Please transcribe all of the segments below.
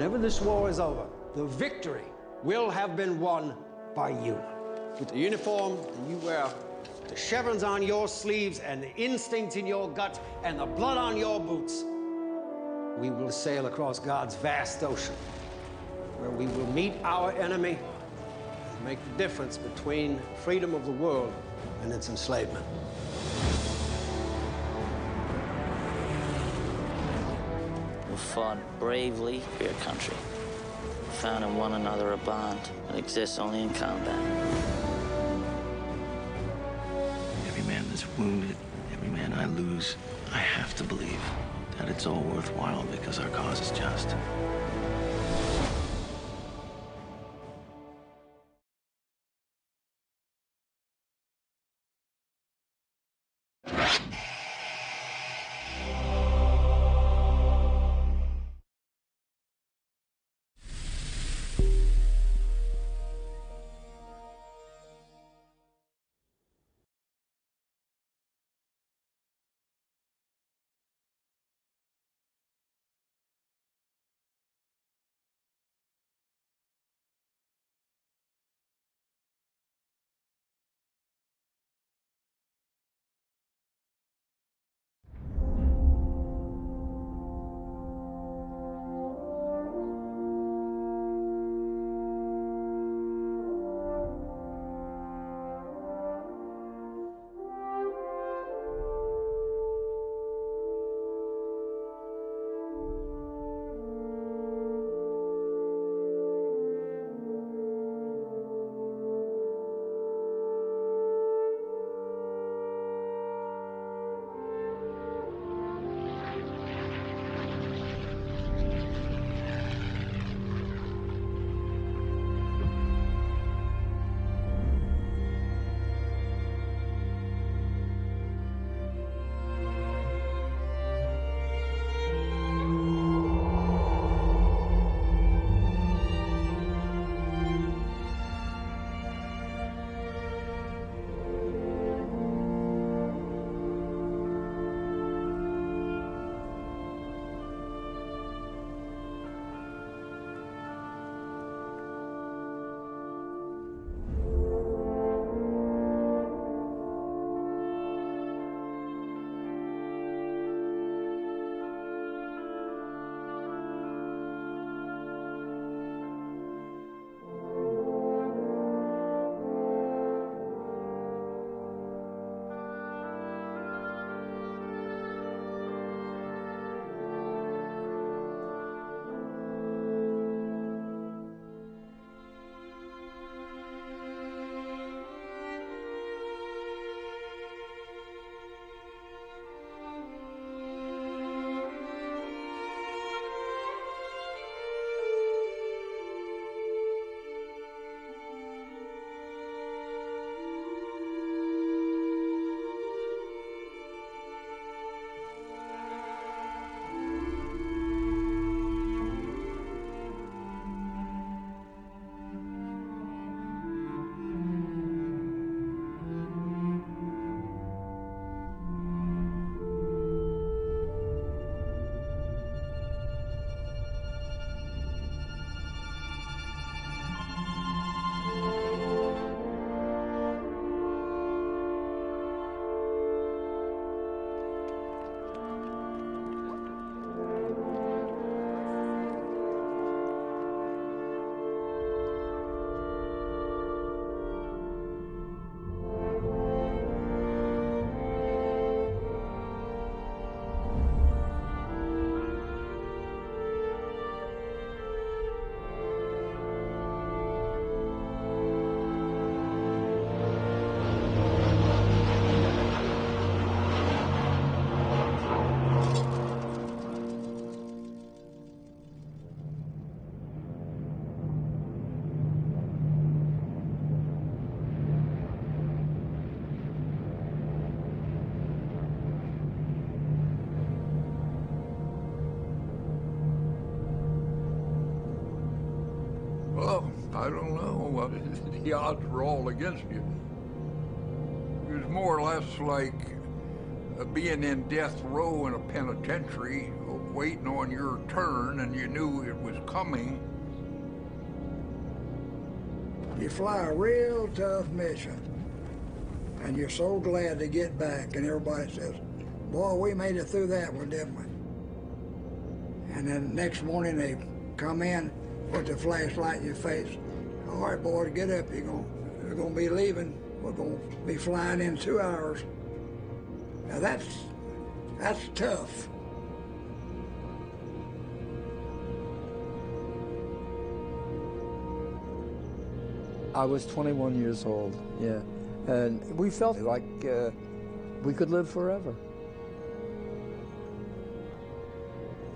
whenever this war is over, the victory will have been won by you. With the uniform you wear, the chevrons on your sleeves, and the instinct in your gut, and the blood on your boots, we will sail across God's vast ocean, where we will meet our enemy and make the difference between freedom of the world and its enslavement. You fought bravely for your country. You found in one another a bond that exists only in combat. Every man that's wounded, every man I lose, I have to believe that it's all worthwhile because our cause is just. I don't know. The odds were all against you. It was more or less like being in death row in a penitentiary waiting on your turn and you knew it was coming. You fly a real tough mission, and you're so glad to get back, and everybody says, boy, we made it through that one, didn't we? And then next morning they come in, put the flashlight in your face. All right, boys, get up. You're gonna be leaving. We're gonna be flying in 2 hours. Now that's tough. I was 21 years old, yeah. And we felt like we could live forever.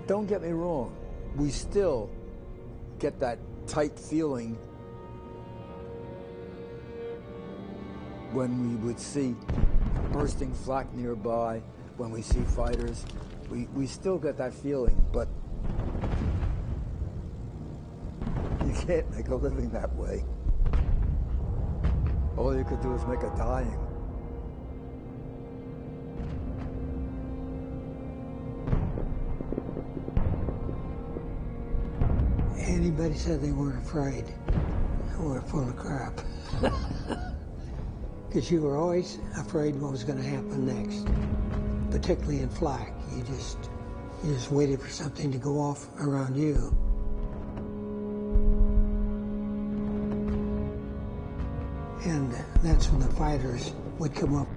Don't get me wrong, we still get that tight feeling when we would see bursting flak nearby, when we see fighters. We still get that feeling, but you can't make a living that way. All you could do is make a dying. Anybody said they weren't afraid, we're full of crap. Because you were always afraid what was going to happen next, particularly in flak. You just waited for something to go off around you. And that's when the fighters would come up.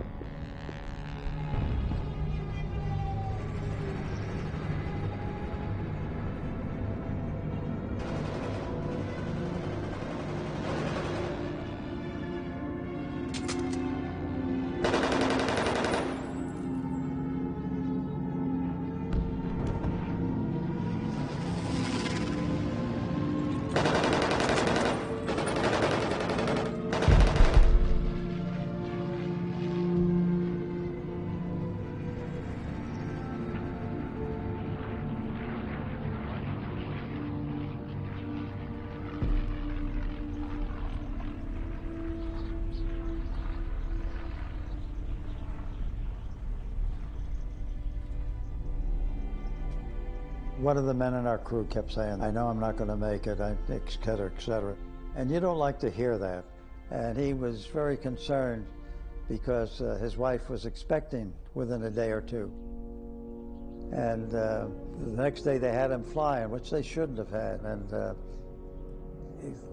One of the men in our crew kept saying, I know I'm not going to make it, et cetera, et cetera. And you don't like to hear that. And he was very concerned because his wife was expecting within a day or two. And the next day they had him flying, which they shouldn't have had. And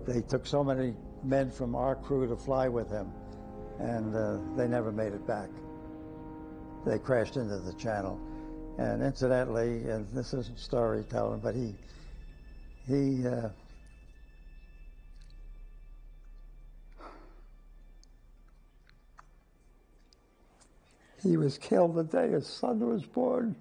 they took so many men from our crew to fly with him, and they never made it back. They crashed into the channel. And incidentally, and this isn't storytelling, but he was killed the day his son was born.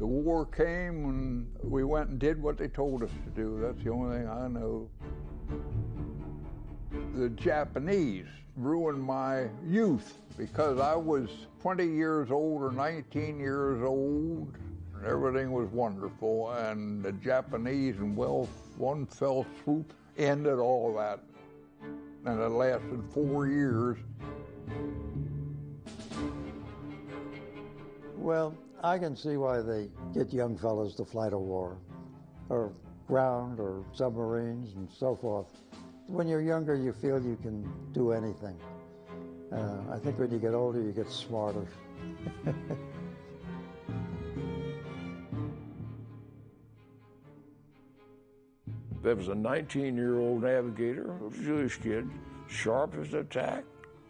The war came and we went and did what they told us to do. That's the only thing I know. The Japanese ruined my youth because I was 20 years old or 19 years old. And everything was wonderful, and the Japanese, in one fell swoop, ended all that. and it lasted 4 years. Well, I can see why they get young fellows to fly to war, or ground, or submarines, and so forth. When you're younger, you feel you can do anything. I think when you get older, you get smarter. There was a 19-year-old navigator, a Jewish kid, sharp as a tack.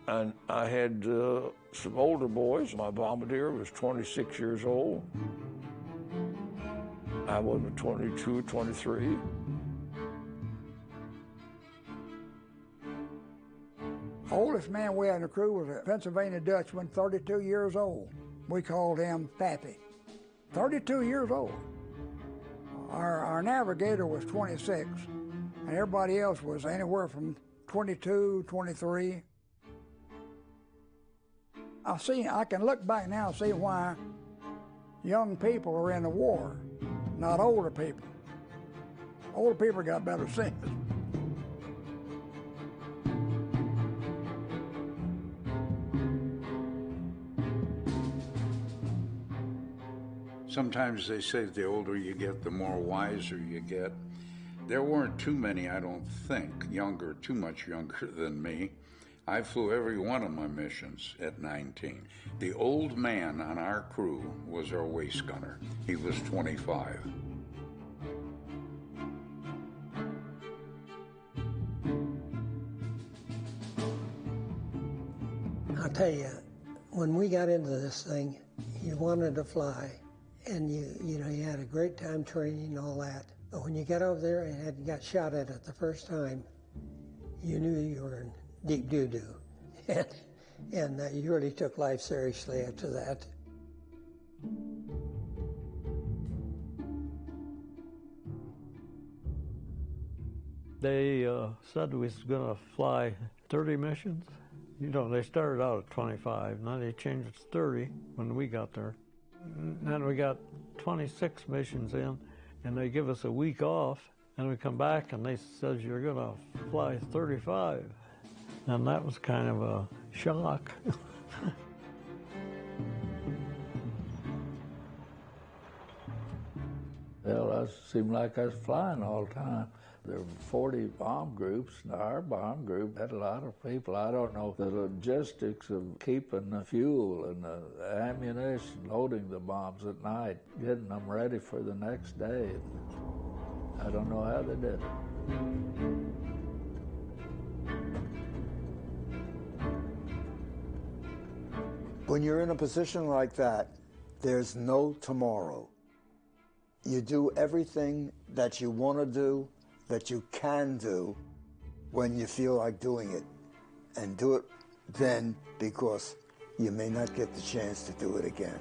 And I had some older boys. My bombardier was 26 years old. I was 22, 23. Oldest man we had in the crew was a Pennsylvania Dutchman, 32 years old. We called him Pappy. 32 years old. Our navigator was 26, and everybody else was anywhere from 22, 23. I can look back now and see why young people are in the war, not older people. Older people got better sense. Sometimes they say the older you get, the more wiser you get. There weren't too many, I don't think, too much younger than me. I flew every one of my missions at 19. The old man on our crew was our waist gunner. He was 25. I'll tell you, when we got into this thing, you wanted to fly, and you had a great time training and all that. But when you got over there and got shot at it the first time, you knew you were in deep doo-doo. And you really took life seriously after that. They said we was going to fly 30 missions. You know, they started out at 25, now they changed it to 30 when we got there. And then we got 26 missions in, and they give us a week off, and we come back and they says you're going to fly 35. And that was kind of a shock. Well, it seemed like I was flying all the time. There were 40 bomb groups. Our bomb group had a lot of people. I don't know the logistics of keeping the fuel and the ammunition, loading the bombs at night, getting them ready for the next day. I don't know how they did it. When you're in a position like that, there's no tomorrow. You do everything that you want to do, that you can do, when you feel like doing it. And do it then, because you may not get the chance to do it again.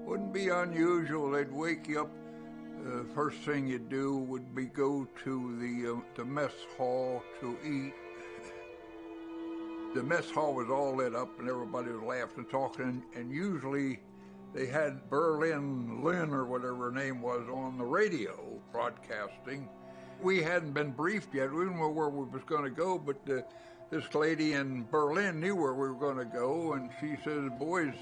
Wouldn't be unusual. They'd wake you up. The first thing you'd do would be go to the mess hall to eat. The mess hall was all lit up and everybody was laughing and talking, and usually they had Berlin Lynn or whatever her name was on the radio broadcasting. We hadn't been briefed yet. We didn't know where we was going to go, but this lady in Berlin knew where we were going to go, and she says, boys,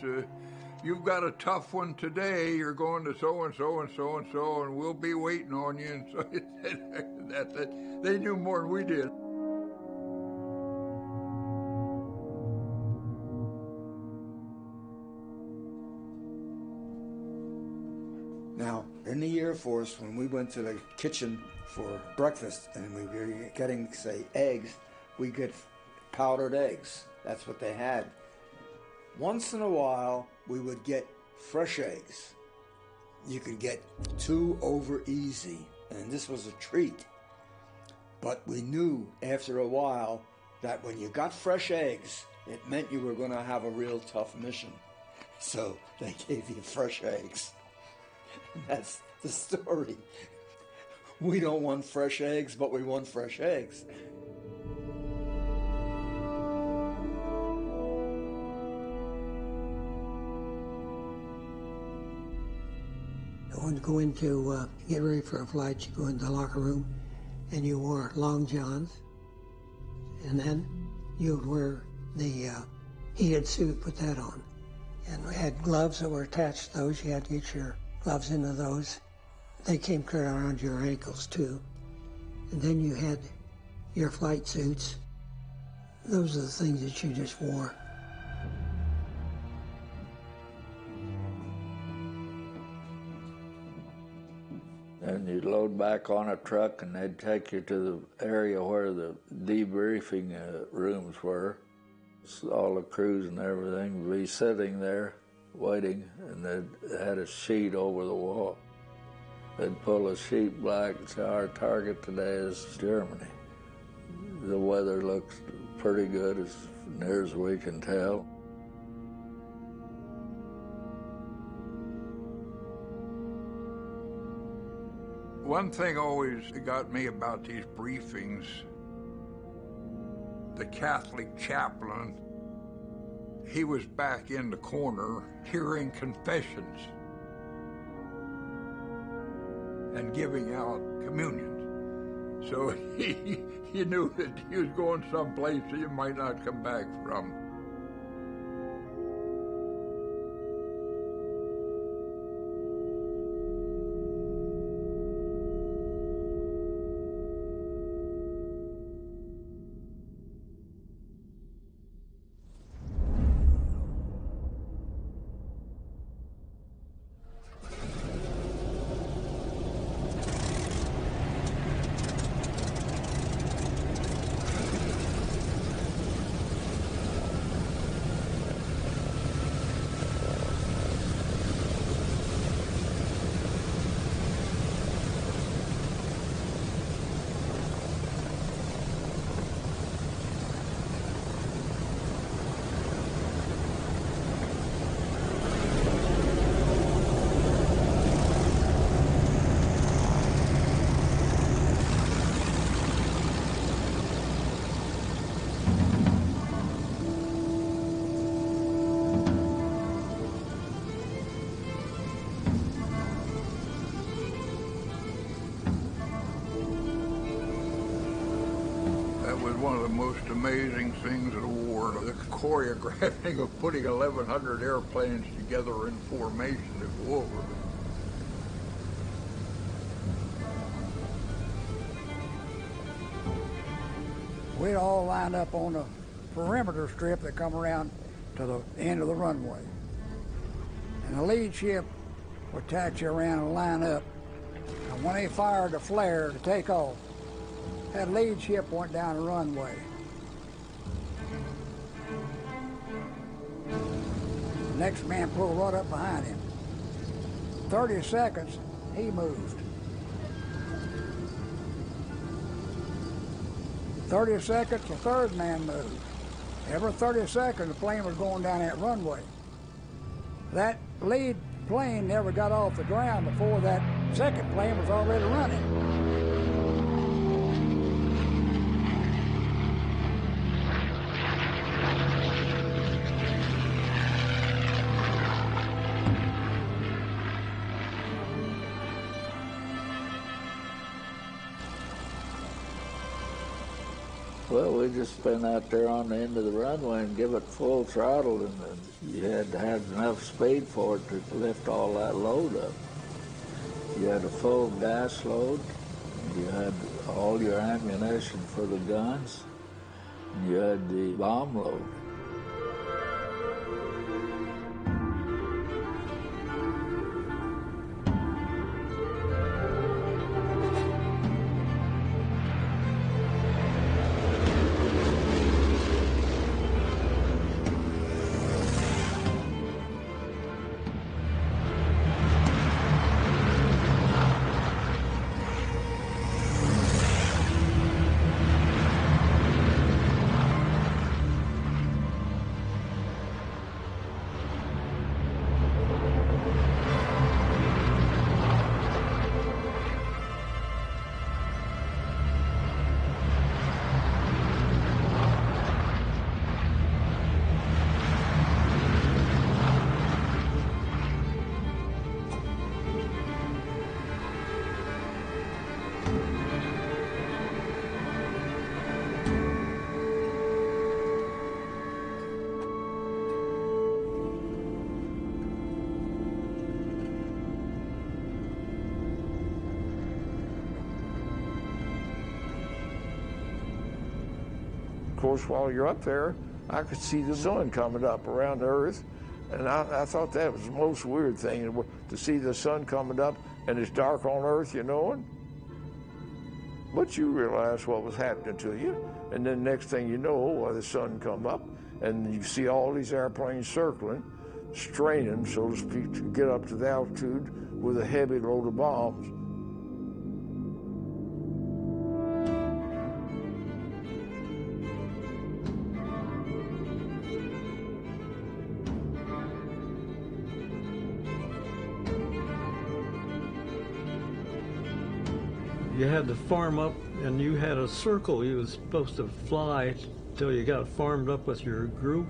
you've got a tough one today. You're going to so-and-so and so-and-so, and we'll be waiting on you. And so they knew more than we did. Now, in the Air Force, when we went to the kitchen for breakfast and we were getting, say, eggs, we get powdered eggs. That's what they had. Once in a while, we would get fresh eggs. You could get 2 over easy, and this was a treat. But we knew after a while that when you got fresh eggs, it meant you were going to have a real tough mission. So they gave you fresh eggs. That's the story. We don't want fresh eggs, but we want fresh eggs. When you go in to get ready for a flight, you go into the locker room and you wore long johns. And then you would wear the heated suit, put that on. And we had gloves that were attached to those. You had to get your gloves into those. They came clear around your ankles too. And then you had your flight suits. Those are the things that you just wore. And you'd load back on a truck and they'd take you to the area where the debriefing rooms were. So all the crews and everything would be sitting there waiting, and they had a sheet over the wall. They'd pull a sheet back and say, our target today is Germany. The weather looks pretty good as near as we can tell. One thing always got me about these briefings, the Catholic chaplain, he was back in the corner hearing confessions and giving out communions. So he knew that he was going someplace that he might not come back from. One of the most amazing things of the war, the choreographing of putting 1,100 airplanes together in formation to go over. We'd all lined up on a perimeter strip that come around to the end of the runway. And the lead ship would taxi you around and line up. And when they fired the flare to take off, that lead ship went down the runway. The next man pulled right up behind him. 30 seconds, he moved. 30 seconds, the third man moved. Every 30 seconds, the plane was going down that runway. That lead plane never got off the ground before that second plane was already running. Well, we just been out there on the end of the runway and give it full throttle, and you had to have enough speed for it to lift all that load up. You had a full gas load, you had all your ammunition for the guns, and you had the bomb load. Of course, while you're up there, I could see the sun coming up around the Earth, and I thought that was the most weird thing, to see the sun coming up and it's dark on Earth, you know. But you realize what was happening to you, and then next thing you know, the sun come up, and you see all these airplanes circling, straining, so to speak, to get up to the altitude with a heavy load of bombs. You had to farm up, and you had a circle you was supposed to fly till you got farmed up with your group,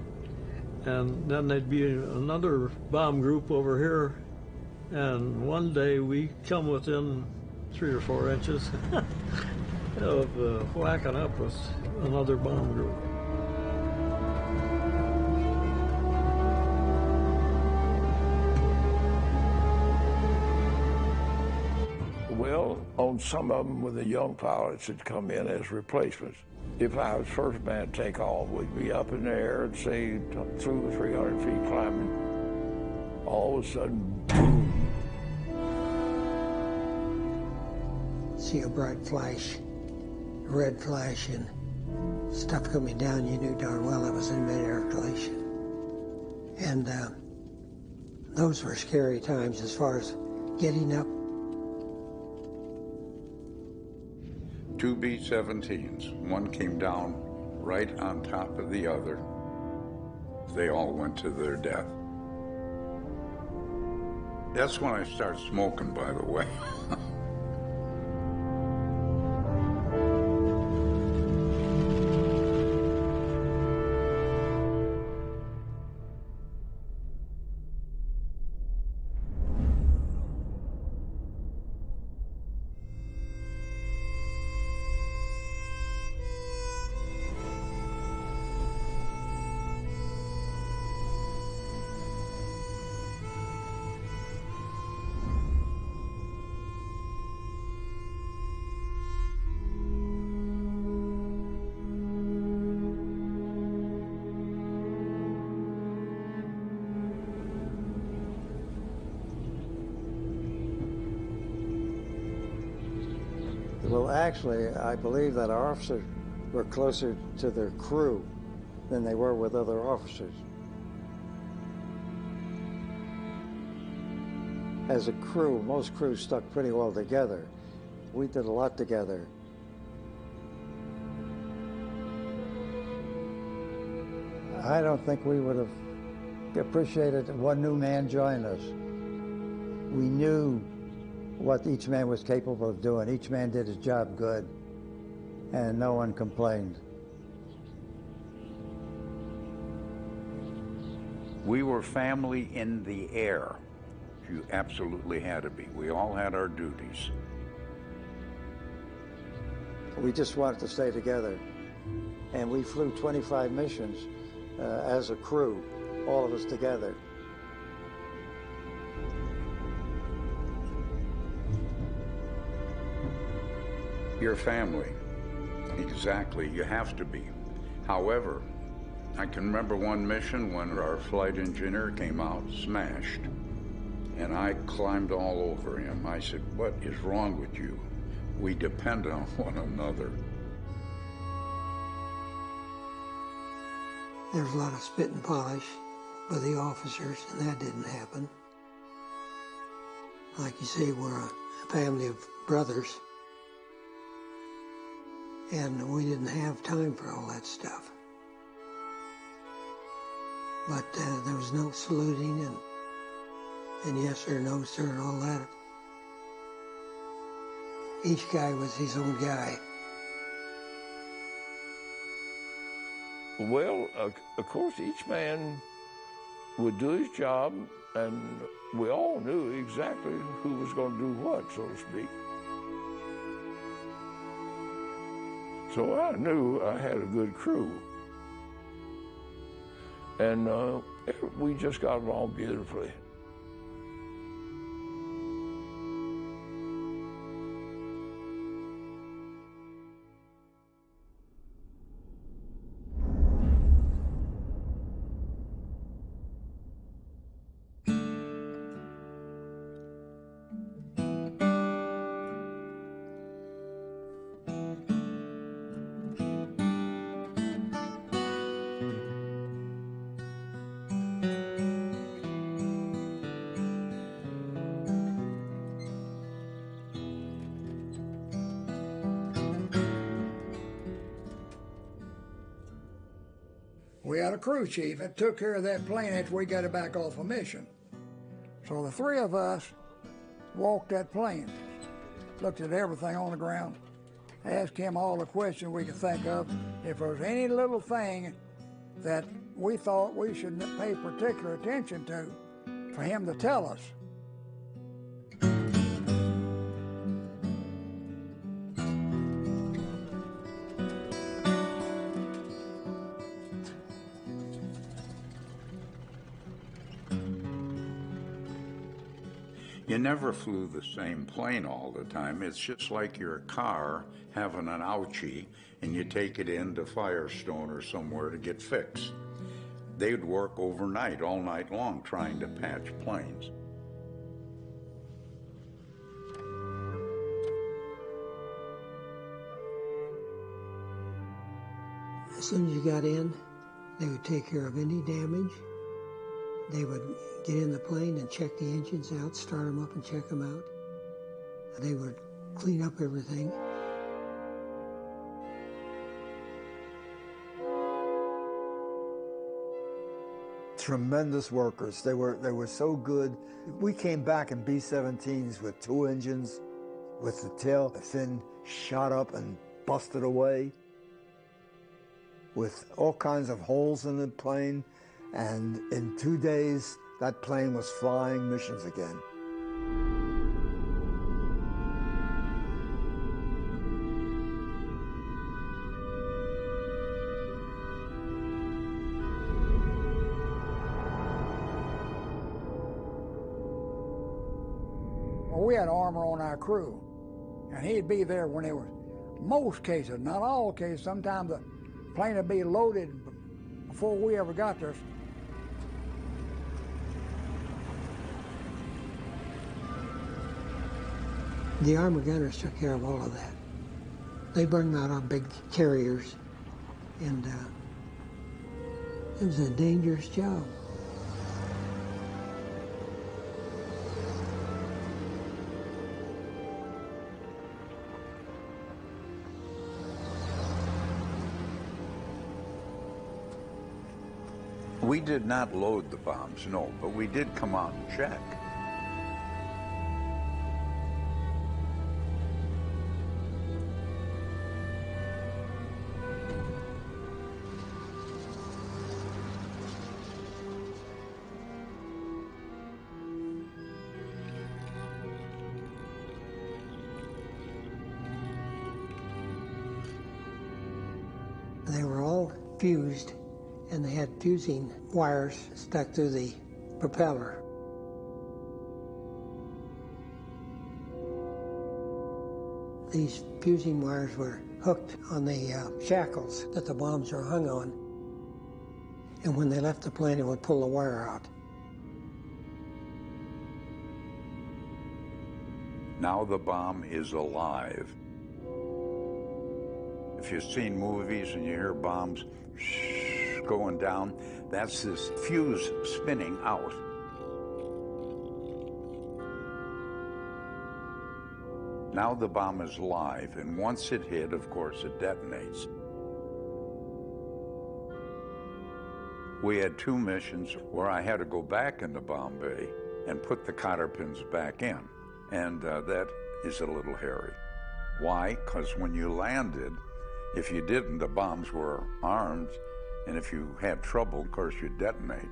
and then there'd be another bomb group over here, and one day we come within 3 or 4 inches of whacking up with another bomb group. Well, on some of them, when the young pilots had come in as replacements, if I was first man to take off, we'd be up in the air and say 200 or 300 feet climbing. All of a sudden, boom. See a bright flash, a red flash, and stuff coming down. You knew darn well it was in mid-air collision. And those were scary times as far as getting up. 2 B-17s. One came down right on top of the other. They all went to their death. That's when I started smoking, by the way. Well, actually, I believe that our officers were closer to their crew than they were with other officers. As a crew, most crews stuck pretty well together. We did a lot together. I don't think we would have appreciated one new man join us. We knew what each man was capable of doing. Each man did his job good, and no one complained. We were family in the air. You absolutely had to be. We all had our duties. We just wanted to stay together. And we flew 25 missions as a crew, all of us together. Your family. Exactly, you have to be. However, I can remember one mission when our flight engineer came out smashed, and I climbed all over him. I said, "What is wrong with you? We depend on one another." There was a lot of spit and polish by the officers, and that didn't happen. Like you say, we're a family of brothers, and we didn't have time for all that stuff. But there was no saluting and yes sir, no sir, and all that. Each guy was his own guy. Well, of course, each man would do his job, and we all knew exactly who was going to do what, so to speak. So I knew I had a good crew. And we just got along beautifully. We had a crew chief that took care of that plane after we got it back off a mission. So the three of us walked that plane, looked at everything on the ground, asked him all the questions we could think of. If there was any little thing that we thought we should pay particular attention to, for him to tell us. You never flew the same plane all the time. It's just like your car having an ouchie and you take it into Firestone or somewhere to get fixed. They'd work overnight, all night long, trying to patch planes. As soon as you got in, they would take care of any damage. They would get in the plane and check the engines out, start them up and check them out. They would clean up everything. Tremendous workers. They were so good. We came back in B-17s with 2 engines, with the tail fin shot up and busted away, with all kinds of holes in the plane. And in 2 days, that plane was flying missions again. Well, we had armor on our crew, and he'd be there when it was, most cases, not all cases, sometimes the plane would be loaded before we ever got there. The armor gunners took care of all of that. They burned out on big carriers, and it was a dangerous job. We did not load the bombs, no, but we did come out and check. fused, and they had fusing wires stuck through the propeller. These fusing wires were hooked on the shackles that the bombs were hung on, and when they left the plane, it would pull the wire out. Now the bomb is alive. If you've seen movies and you hear bombs going down, that's this fuse spinning out. Now the bomb is live, and once it hit, of course, it detonates. We had 2 missions where I had to go back into Bombay and put the cotter pins back in, and that is a little hairy. Why? Because when you landed, if you didn't, the bombs were armed, and if you had trouble, of course, you'd detonate.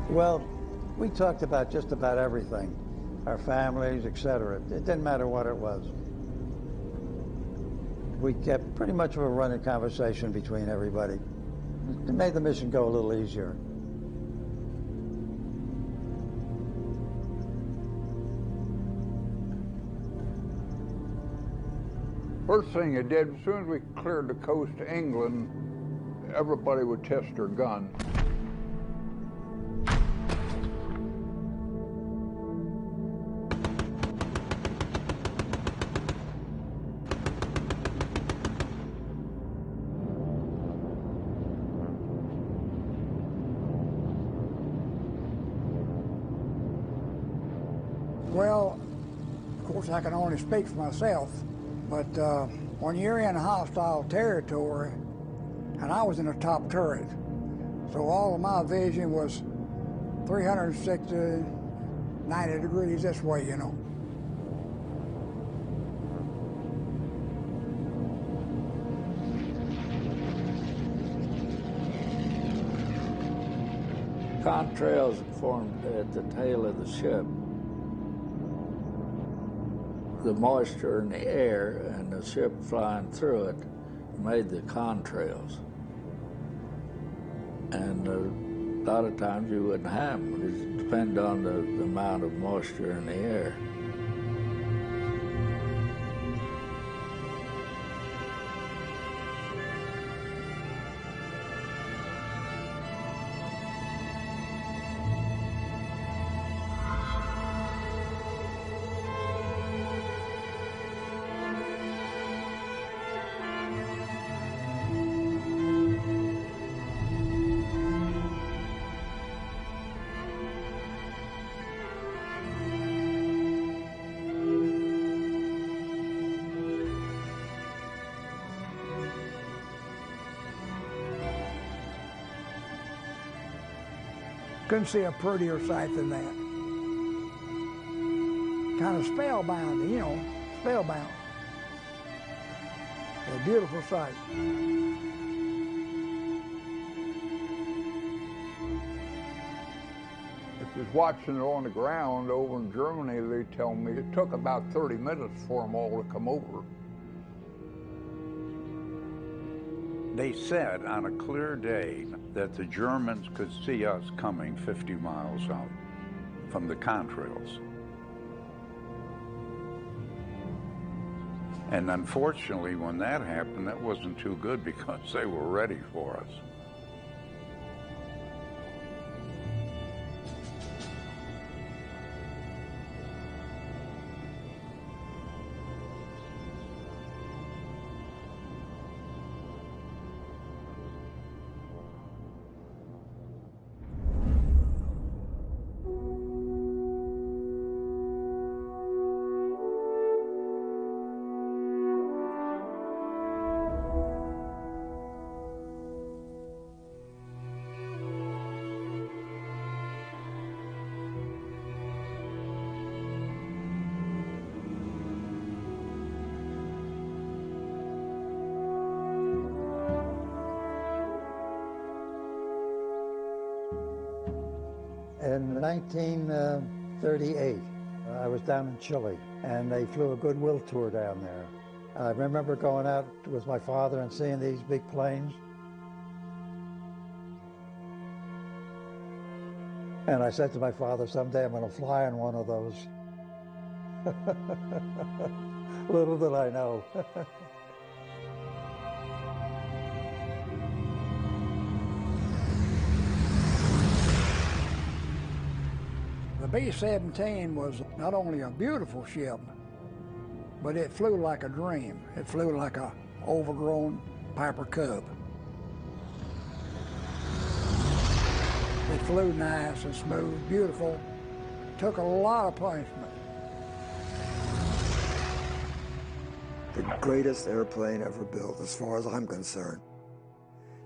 Well, we talked about just about everything, our families, etc. It didn't matter what it was. We kept pretty much of a running conversation between everybody. It made the mission go a little easier. First thing it did, as soon as we cleared the coast to England, everybody would test their gun. Well, of course, I can only speak for myself, but when you're in hostile territory, and I was in the top turret, so all of my vision was 360, 90 degrees this way, you know. Contrails formed at the tail of the ship. The moisture in the air and the ship flying through it made the contrails. And a lot of times you wouldn't have them. It depended on the amount of moisture in the air. Couldn't see a prettier sight than that. Kind of spellbound, you know, spellbound. A beautiful sight. Just watching it on the ground over in Germany, they tell me it took about 30 minutes for them all to come over. They said on a clear day that the Germans could see us coming 50 miles out from the contrails. And unfortunately, when that happened, that wasn't too good because they were ready for us. In 1938, I was down in Chile, and they flew a goodwill tour down there. I remember going out with my father and seeing these big planes. And I said to my father, someday I'm going to fly in one of those. Little did I know. The B-17 was not only a beautiful ship, but it flew like a dream. It flew like a overgrown Piper Cub. It flew nice and smooth, beautiful. Took a lot of punishment. The greatest airplane ever built, as far as I'm concerned.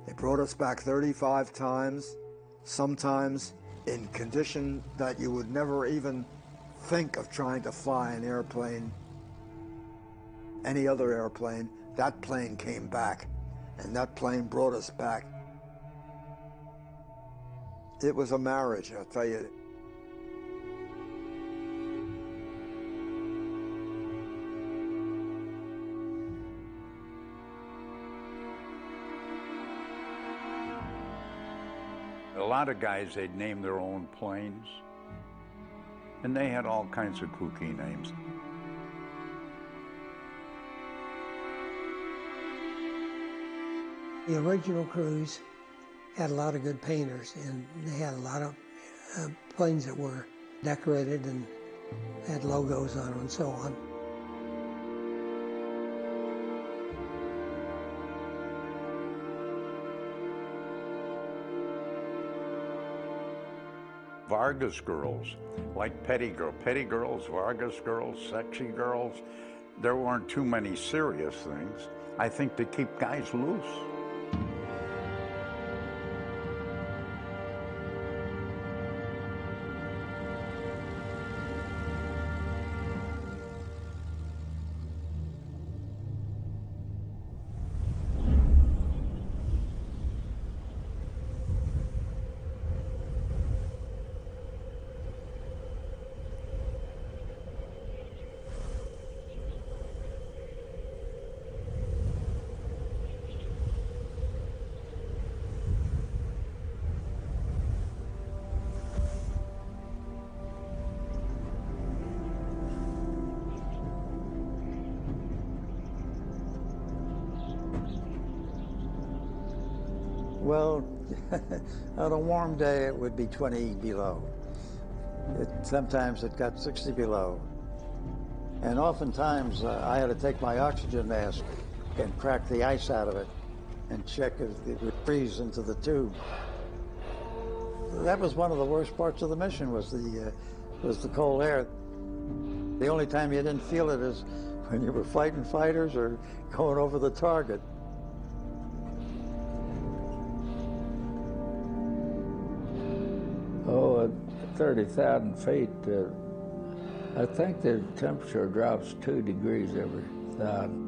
They brought us back 35 times, sometimes in condition that you would never even think of trying to fly an airplane, any other airplane. That plane came back, and that plane brought us back. It was a marriage, I'll tell you. A lot of guys, they'd name their own planes, and they had all kinds of kooky names. The original crews had a lot of good painters, and they had a lot of planes that were decorated and had logos on them and so on. Vargas girls, like petty girls, Vargas girls, sexy girls. There weren't too many serious things. I think to keep guys loose. Well, on a warm day, it would be 20 below. Sometimes it got 60 below. And oftentimes, I had to take my oxygen mask and crack the ice out of it and check if it would freeze into the tube. That was one of the worst parts of the mission, was the cold air. The only time you didn't feel it is when you were fighting fighters or going over the target. Oh, at 30,000 feet, I think the temperature drops 2 degrees every 1,000.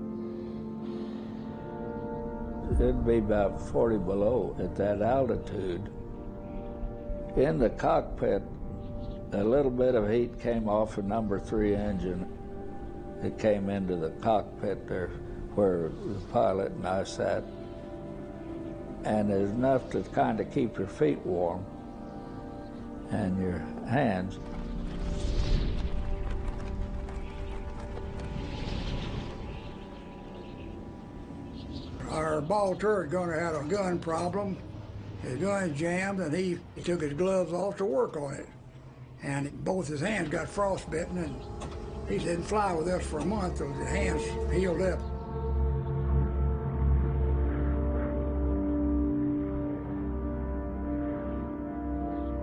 It'd be about 40 below at that altitude. In the cockpit, A little bit of heat came off a number 3 engine. It came into the cockpit there where the pilot and I sat. And it's enough to kind of keep your feet warm and your hands. Our ball turret gunner had a gun problem. His gun jammed, and he took his gloves off to work on it. And both his hands got frostbitten, and he didn't fly with us for a month till his hands healed up.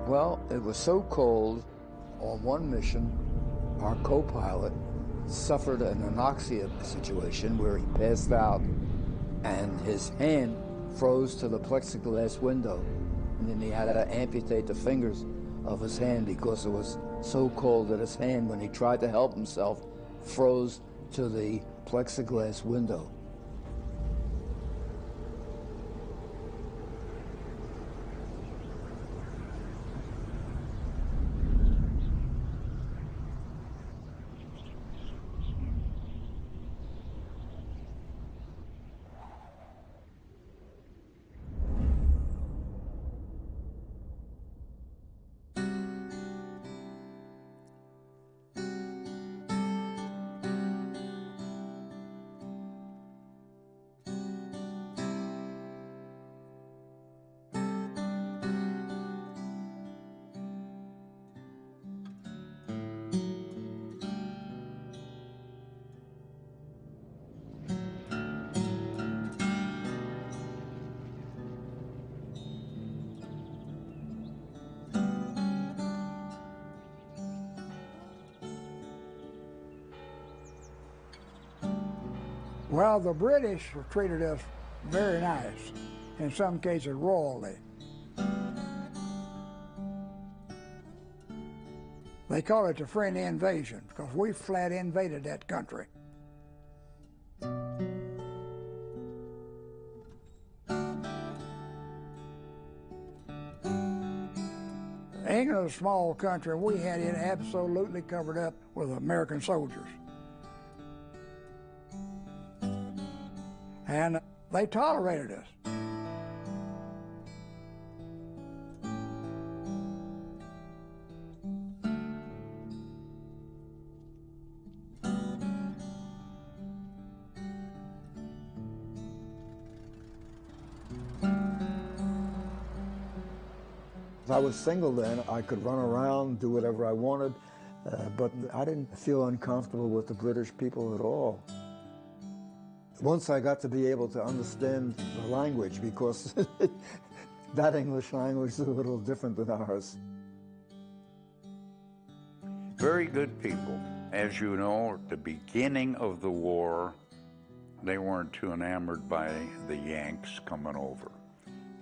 Well, it was so cold on one mission, our co-pilot suffered an anoxia situation where he passed out and his hand froze to the plexiglass window. And then he had to amputate the fingers of his hand because it was so cold that his hand, when he tried to help himself, froze to the plexiglass window. Well, the British treated us very nice, in some cases royally. They call it the friendly invasion because we flat invaded that country. England is a small country, and we had it absolutely covered up with American soldiers. And they tolerated us. I was single then. I could run around, do whatever I wanted, but I didn't feel uncomfortable with the British people at all. Once I got to be able to understand the language, because that English language is a little different than ours. Very good people. As you know, at the beginning of the war, they weren't too enamored by the Yanks coming over.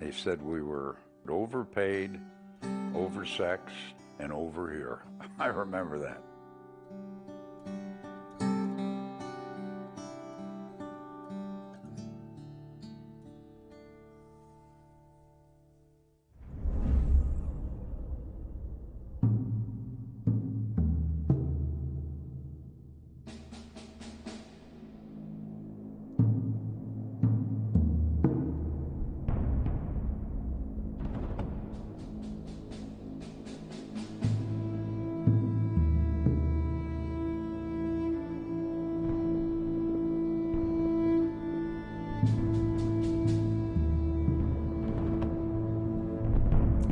They said we were overpaid, oversexed, and over here. I remember that.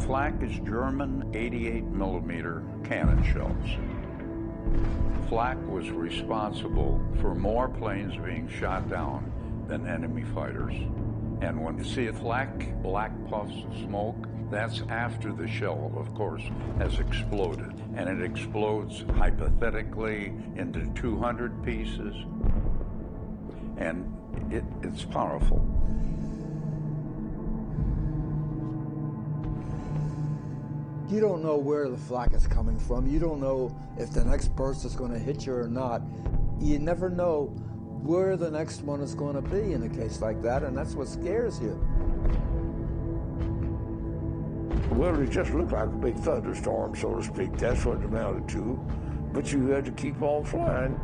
Flak is German 88mm cannon shells. Flak was responsible for more planes being shot down than enemy fighters. And when you see a flak, black puffs of smoke, that's after the shell, of course, has exploded. And it explodes hypothetically into 200 pieces. And it's powerful. You don't know where the flak is coming from. You don't know if the next burst is going to hit you or not. You never know where the next one is going to be in a case like that, and that's what scares you. Well, it just looked like a big thunderstorm, so to speak. That's what it amounted to. But you had to keep on flying.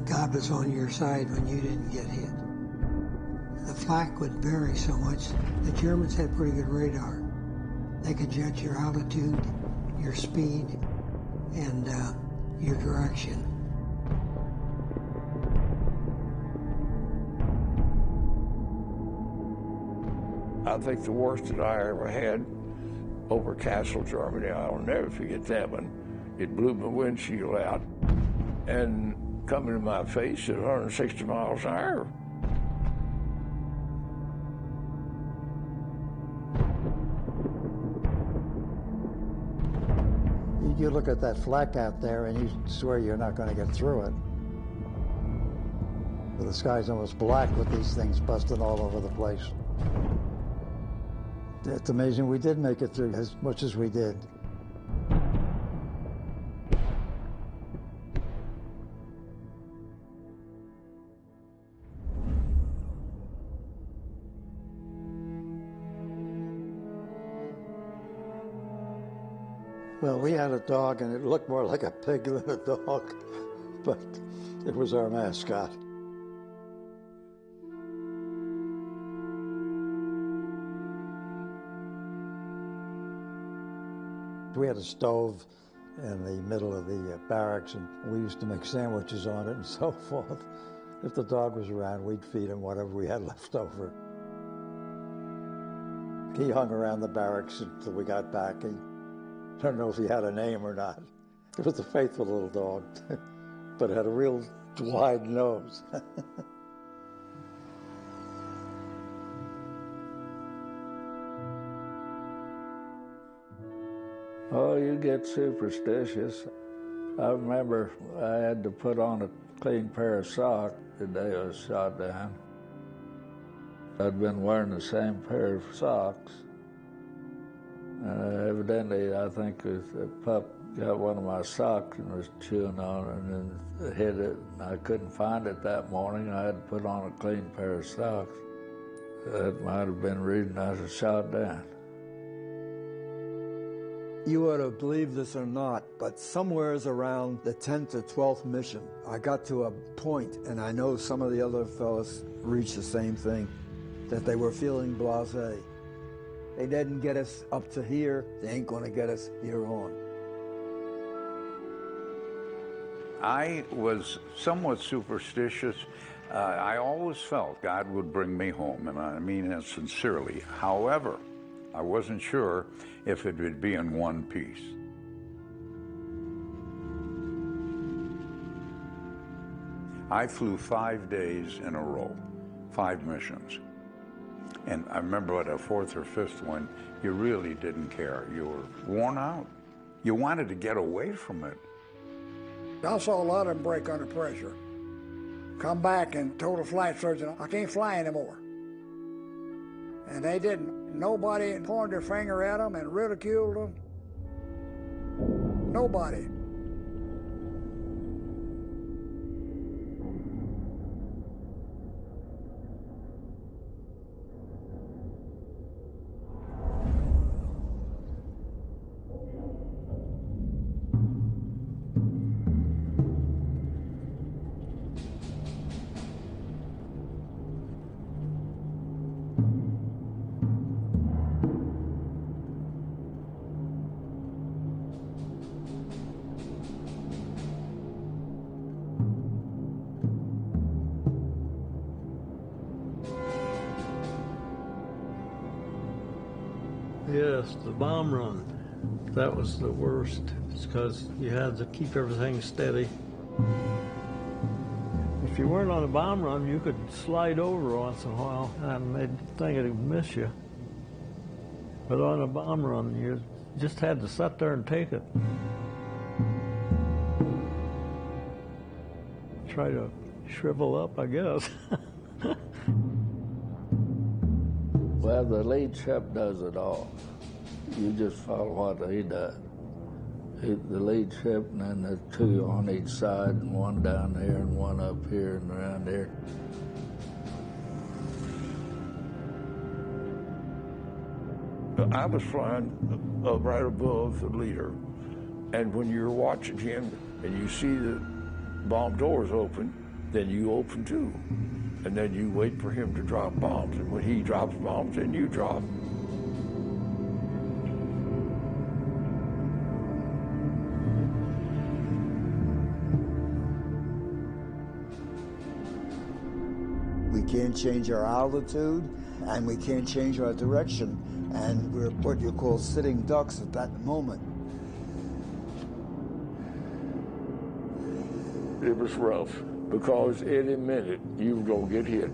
God was on your side when you didn't get hit. The flak would vary so much. The Germans had pretty good radar. They could judge your altitude, your speed, and your direction. I think the worst that I ever had over Kassel, Germany, I'll never forget that one. It blew my windshield out and coming to my face at 160 miles an hour. You look at that flak out there and you swear you're not going to get through it. The sky's almost black with these things busting all over the place. It's amazing we did make it through as much as we did. Well, we had a dog, and it looked more like a pig than a dog, but it was our mascot. We had a stove in the middle of the barracks, and we used to make sandwiches on it and so forth. If the dog was around, we'd feed him whatever we had left over. He hung around the barracks until we got back. I don't know if he had a name or not. It was a faithful little dog, but it had a real wide nose. Oh, you get superstitious. I remember I had to put on a clean pair of socks the day I was shot down. I'd been wearing the same pair of socks. Evidently, I think the pup got one of my socks and was chewing on it and then hit it. And I couldn't find it that morning. I had to put on a clean pair of socks. That might have been the reason I was shot down. You ought to believe this or not, but somewheres around the 10th or 12th mission, I got to a point, and I know some of the other fellas reached the same thing, that they were feeling blasé. They didn't get us up to here, they ain't gonna get us here on. I was somewhat superstitious. I always felt God would bring me home, and I mean that sincerely. However, I wasn't sure if it would be in one piece. I flew 5 days in a row, 5 missions. And I remember at a 4th or 5th one, you really didn't care. You were worn out. You wanted to get away from it. I saw a lot of them break under pressure. Come back and told the flight surgeon, I can't fly anymore. And they didn't. Nobody pointed their finger at them and ridiculed them. Nobody. Yes, the bomb run. That was the worst. It's because you had to keep everything steady. If you weren't on a bomb run, you could slide over once in a while and they'd think it'd miss you. But on a bomb run, you just had to sit there and take it. Try to shrivel up, I guess. Well, the lead ship does it all. You just follow what he does. The lead ship, and then the 2 on each side, and one down there, and one up here, and around there. I was flying right above the leader, and when you're watching him and you see the bomb doors open, then you open too. And then you wait for him to drop bombs, and when he drops bombs, then you drop. We can't change our altitude, and we can't change our direction, and we're what you call sitting ducks at that moment. It was rough, because any minute you were going to get hit.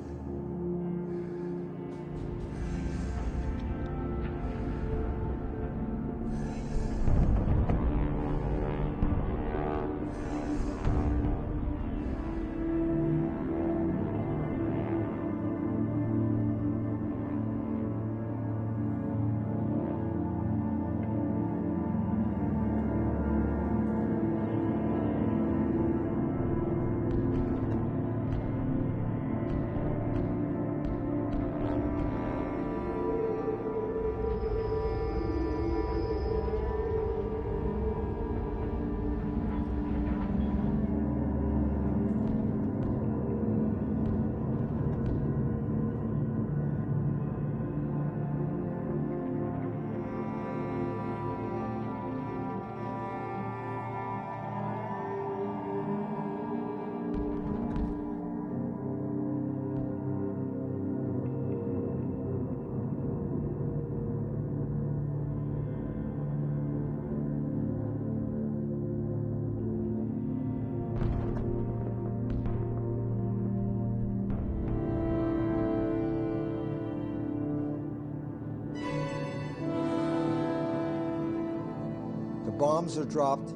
Bombs are dropped,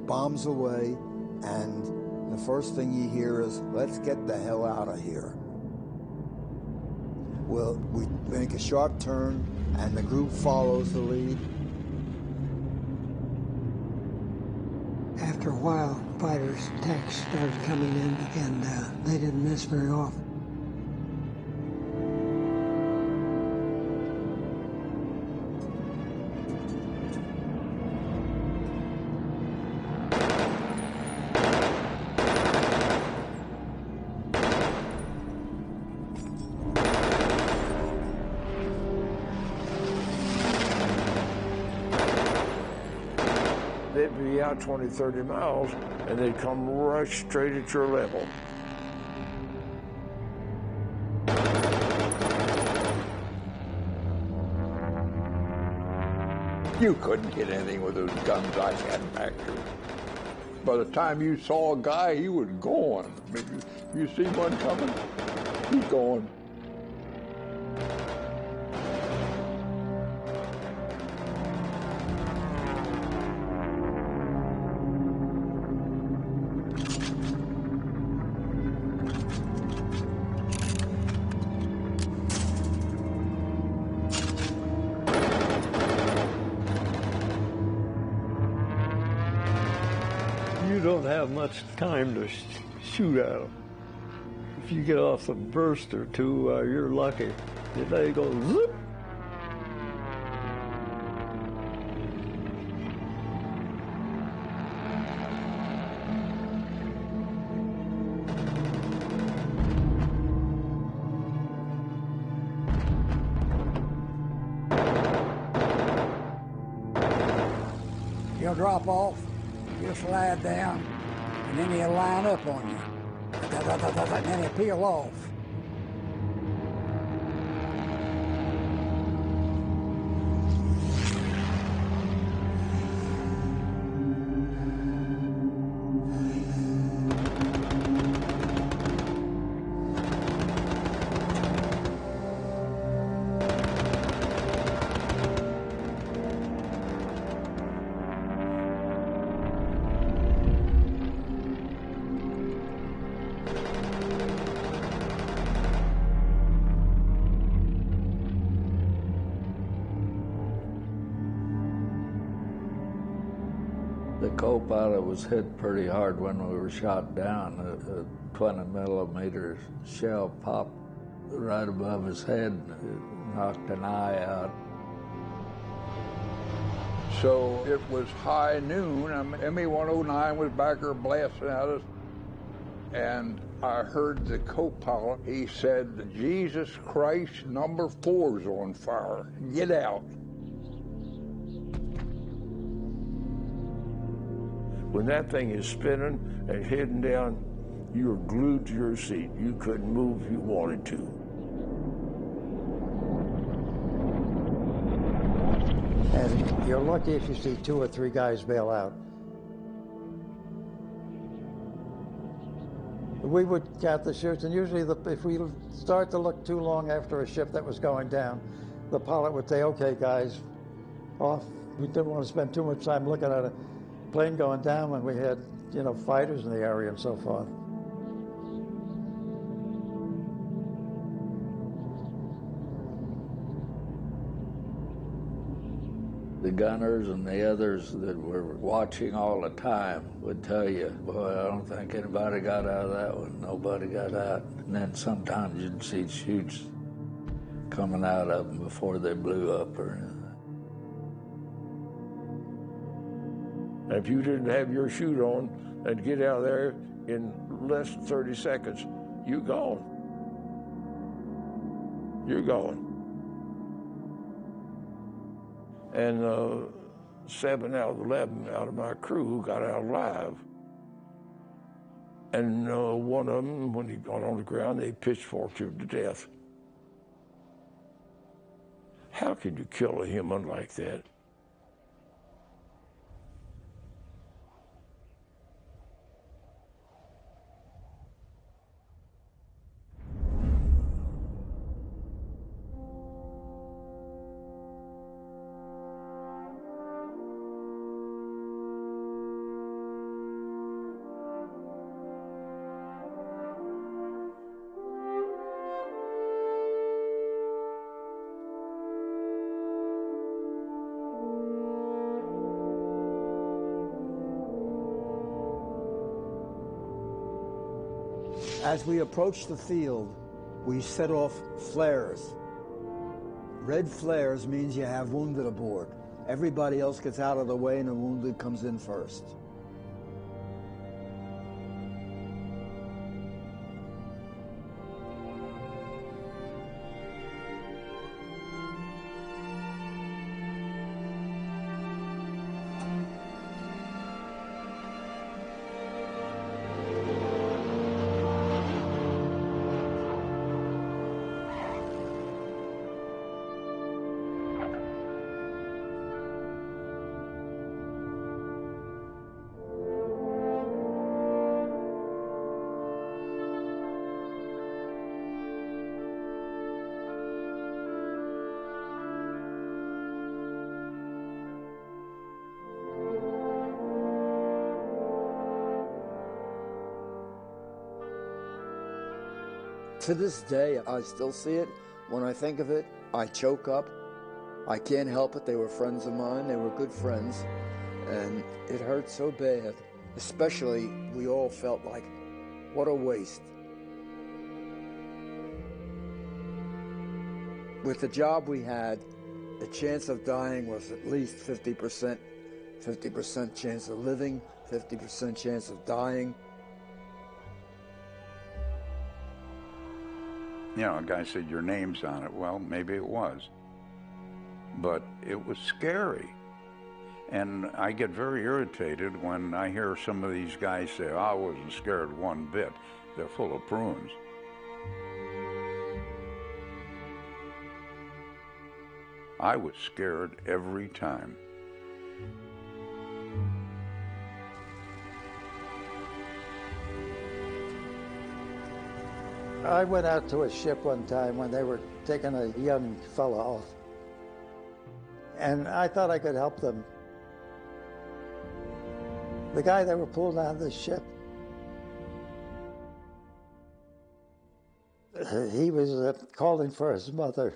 bombs away, and the first thing you hear is, let's get the hell out of here. Well, we make a sharp turn, and the group follows the lead. After a while, fighters' attacks started coming in, and they didn't miss very often. They'd be out 20, 30 miles, and they'd come right straight at your level. You couldn't hit anything with those guns I had back there. By the time you saw a guy, he was gone. I mean, you see one coming, he's gone. You don't have much time to shoot at them. If you get off a burst or two, you're lucky. They go zip. He'll drop off, you'll slide down, and then he'll line up on you. And then he'll peel off. The co-pilot was hit pretty hard when we were shot down. A 20-millimeter shell popped right above his head, knocked an eye out. So it was high noon. ME-109 was back there blasting at us. And I heard the co-pilot, he said, Jesus Christ, number 4's on fire. Get out. When that thing is spinning and heading down, you're glued to your seat. You couldn't move if you wanted to. And you're lucky if you see 2 or 3 guys bail out. We would count the chutes, and usually if we start to look too long after a ship that was going down, the pilot would say, okay, guys, off. We didn't want to spend too much time looking at a plane going down when we had, you know, fighters in the area and so forth. The gunners and the others that were watching all the time would tell you, boy, I don't think anybody got out of that one. Nobody got out. And then sometimes you'd see chutes coming out of them before they blew up or anything. If you didn't have your chute on and get out of there in less than 30 seconds, you're gone. You're gone. And 7 out of 11 out of my crew got out alive. And one of them, when he got on the ground, they pitchforked him to death. How could you kill a human like that? As we approach the field, we set off flares. Red flares means you have wounded aboard. Everybody else gets out of the way and the wounded comes in first. To this day, I still see it. When I think of it, I choke up. I can't help it. They were friends of mine. They were good friends. And it hurt so bad. Especially, we all felt like, what a waste. With the job we had, the chance of dying was at least 50%. 50% chance of living, 50% chance of dying. You know, a guy said, your name's on it. Well, maybe it was. But it was scary. And I get very irritated when I hear some of these guys say, oh, I wasn't scared one bit. They're full of prunes. I was scared every time. I went out to a ship one time when they were taking a young fella off. And I thought I could help them. The guy they were pulling out of the ship, he was calling for his mother.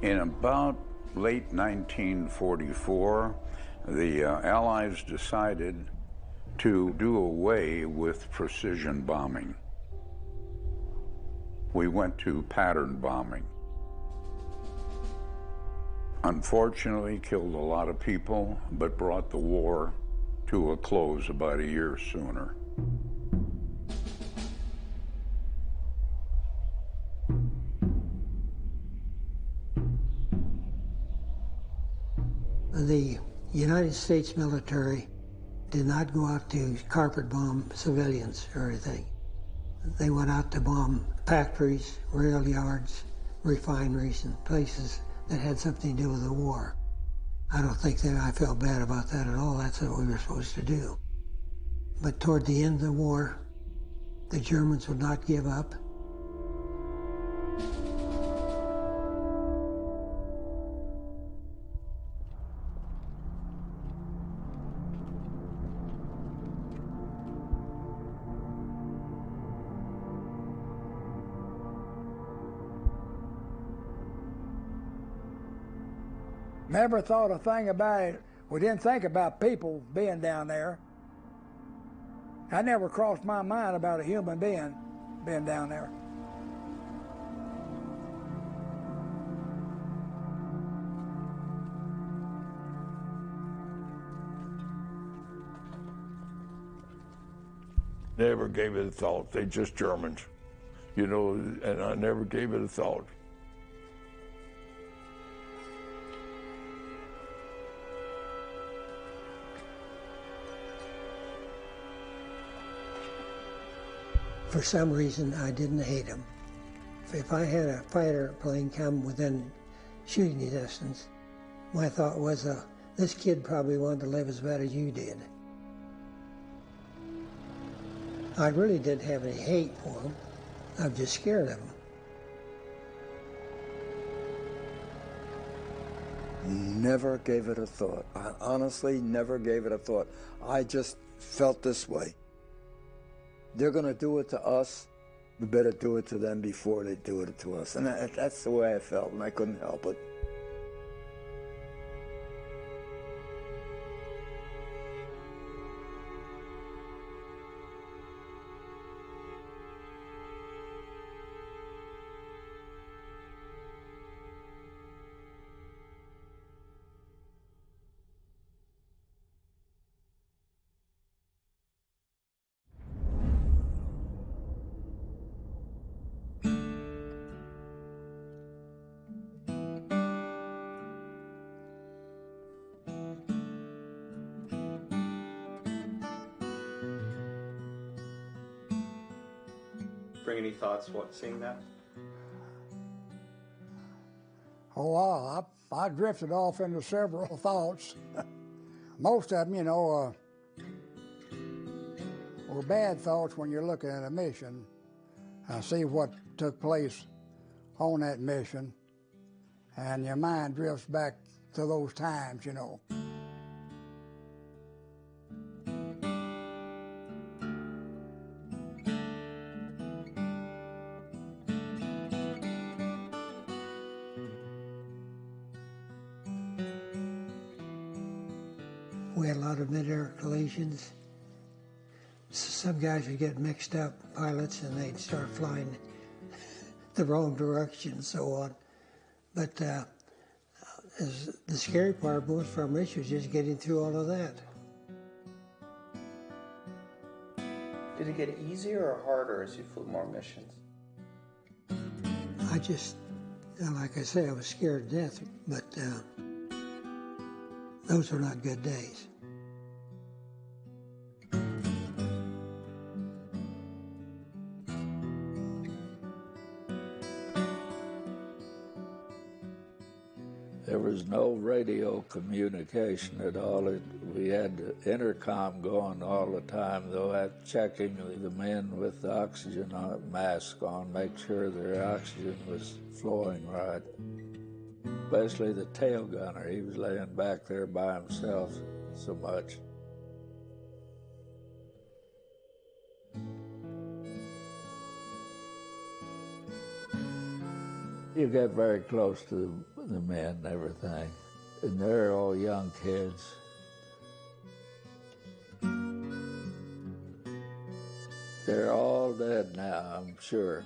In about late 1944, the Allies decided to do away with precision bombing. We went to pattern bombing. Unfortunately, killed a lot of people, but brought the war to a close about a year sooner. The United States military did not go out to carpet bomb civilians or anything. They went out to bomb factories, rail yards, refineries, and places that had something to do with the war. I don't think that I felt bad about that at all. That's what we were supposed to do. But toward the end of the war, the Germans would not give up. Never thought a thing about it. We didn't think about people being down there. I never crossed my mind about a human being being down there. Never gave it a thought. They just Germans, you know, and I never gave it a thought. For some reason, I didn't hate him. If I had a fighter plane come within shooting distance, my thought was, this kid probably wanted to live as bad as you did. I really didn't have any hate for him. I was just scared of him. Never gave it a thought. I honestly never gave it a thought. I just felt this way. They're going to do it to us. We better do it to them before they do it to us. And that's the way I felt, and I couldn't help it. Bring any thoughts seeing that? Oh, I drifted off into several thoughts. Most of them, you know, were bad thoughts when you're looking at a mission. I see what took place on that mission, and your mind drifts back to those times, you know. We had a lot of mid-air collisions. Some guys would get mixed up, pilots, and they'd start flying the wrong direction and so on. But the scary part most for me was just getting through all of that. Did it get easier or harder as you flew more missions? I just, like I say, I was scared to death, but those were not good days. There was no radio communication at all. We had the intercom going all the time, though, checking the men with the oxygen mask on, make sure their oxygen was flowing right. Especially the tail gunner. He was laying back there by himself so much. You get very close to the men and everything. And they're all young kids. They're all dead now, I'm sure.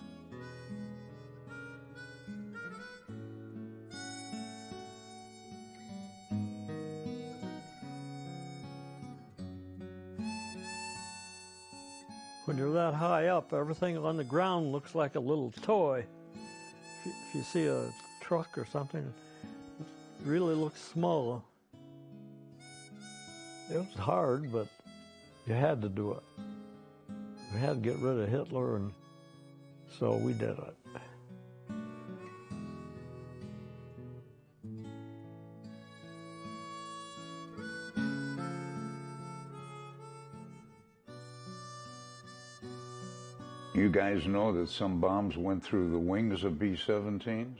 When you're that high up, everything on the ground looks like a little toy. If you see a truck or something, it really looks small. It was hard, but you had to do it. We had to get rid of Hitler, and so we did it. You guys know that some bombs went through the wings of B-17s?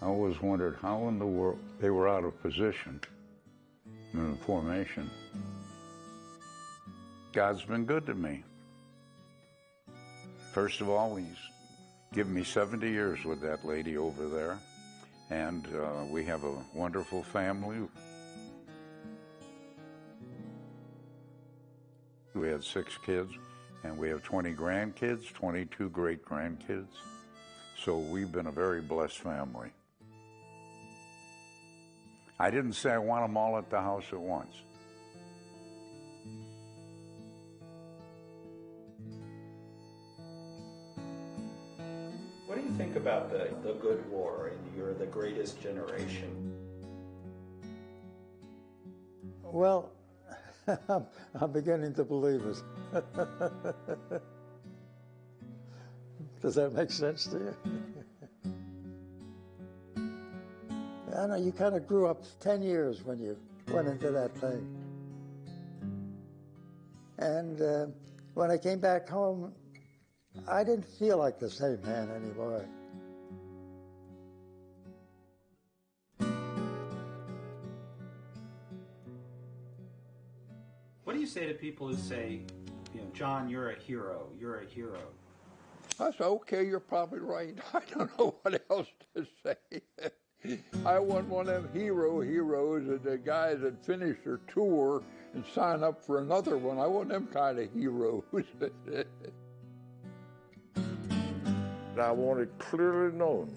I always wondered how in the world they were out of position in formation. God's been good to me. First of all, he's given me 70 years with that lady over there, and we have a wonderful family. We had 6 kids. And we have 20 grandkids, 22 great-grandkids. So we've been a very blessed family. I didn't say I want them all at the house at once. What do you think about the good war and you're the greatest generation? Well, I'm beginning to believe it. Does that make sense to you? I know you kind of grew up 10 years when you went into that thing. And when I came back home, I didn't feel like the same man anymore. What do you say to people who say, John, you're a hero, you're a hero? I said, okay, you're probably right. I don't know what else to say. I wasn't one of them heroes and the guys that finish their tour and sign up for another one. I wasn't them kind of heroes. I want it clearly known,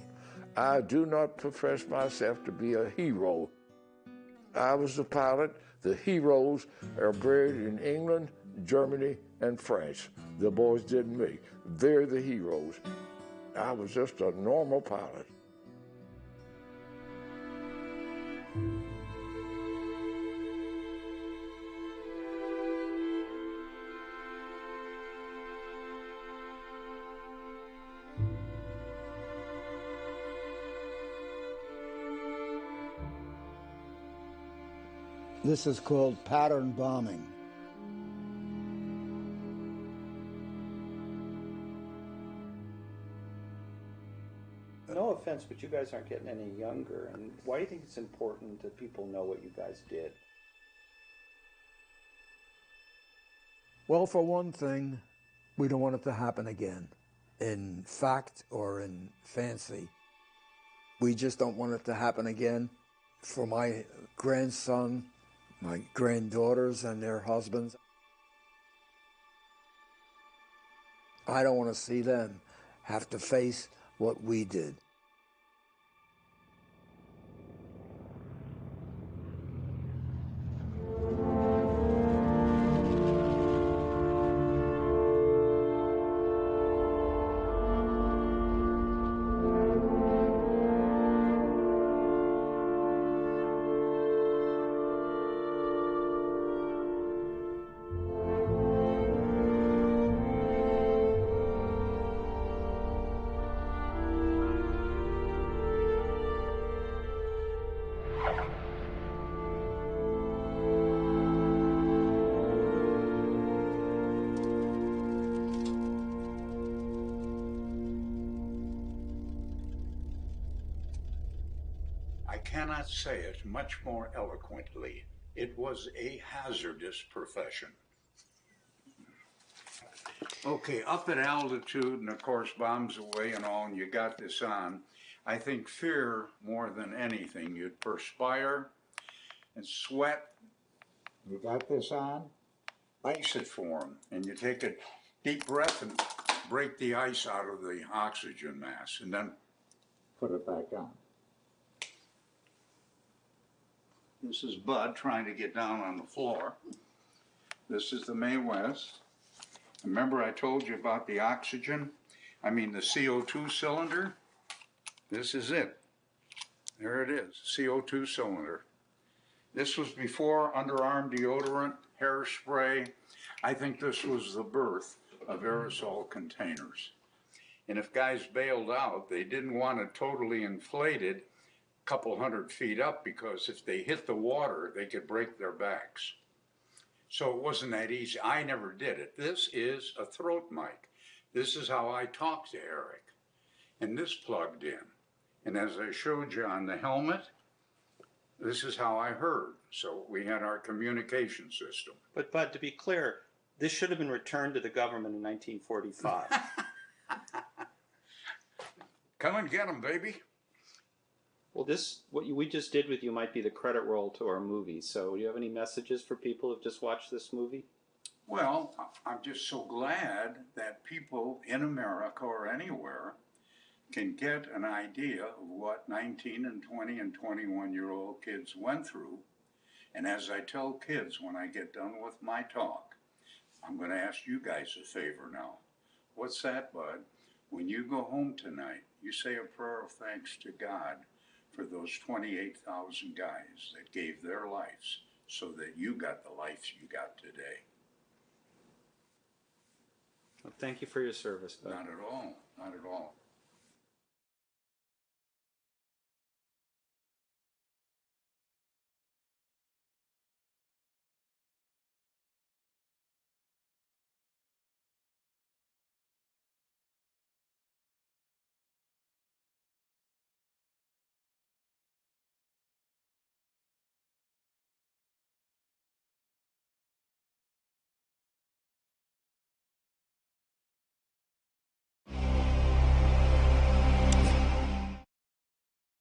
I do not profess myself to be a hero. I was the pilot. The heroes are buried in England, Germany, and France. The boys didn't me. They're the heroes. I was just a normal pilot. This is called pattern bombing. No offense, but you guys aren't getting any younger. And why do you think it's important that people know what you guys did? Well, for one thing, we don't want it to happen again, in fact or in fancy. We just don't want it to happen again. For my grandson, my granddaughters and their husbands, I don't want to see them have to face what we did. I cannot say it much more eloquently. It was a hazardous profession. Okay, up at altitude, and of course bombs away and all, and you got this on. I think fear more than anything. You'd perspire and sweat. You got this on? Ice it for them. And you take a deep breath and break the ice out of the oxygen mask and then put it back on. This is Bud trying to get down on the floor. This is the Mae West. Remember I told you about the oxygen? I mean the CO2 cylinder? This is it. There it is, CO2 cylinder. This was before underarm deodorant, hairspray. I think this was the birth of aerosol containers. And if guys bailed out, they didn't want it totally inflated a couple 100 feet up, because if they hit the water, they could break their backs. So it wasn't that easy. I never did it. This is a throat mic. This is how I talked to Erik. And this plugged in. And as I showed you on the helmet, this is how I heard. So we had our communication system. But Bud, to be clear, this should have been returned to the government in 1945. Come and get them, baby. Well, what we just did with you might be the credit roll to our movie. So do you have any messages for people who've just watched this movie? Well, I'm just so glad that people in America or anywhere can get an idea of what 19 and 20 and 21-year-old kids went through. And as I tell kids when I get done with my talk, I'm going to ask you guys a favor now. What's that, Bud? When you go home tonight, you say a prayer of thanks to God for those 28,000 guys that gave their lives so that you got the life you got today. Well, thank you for your service, Bud. Not at all. Not at all.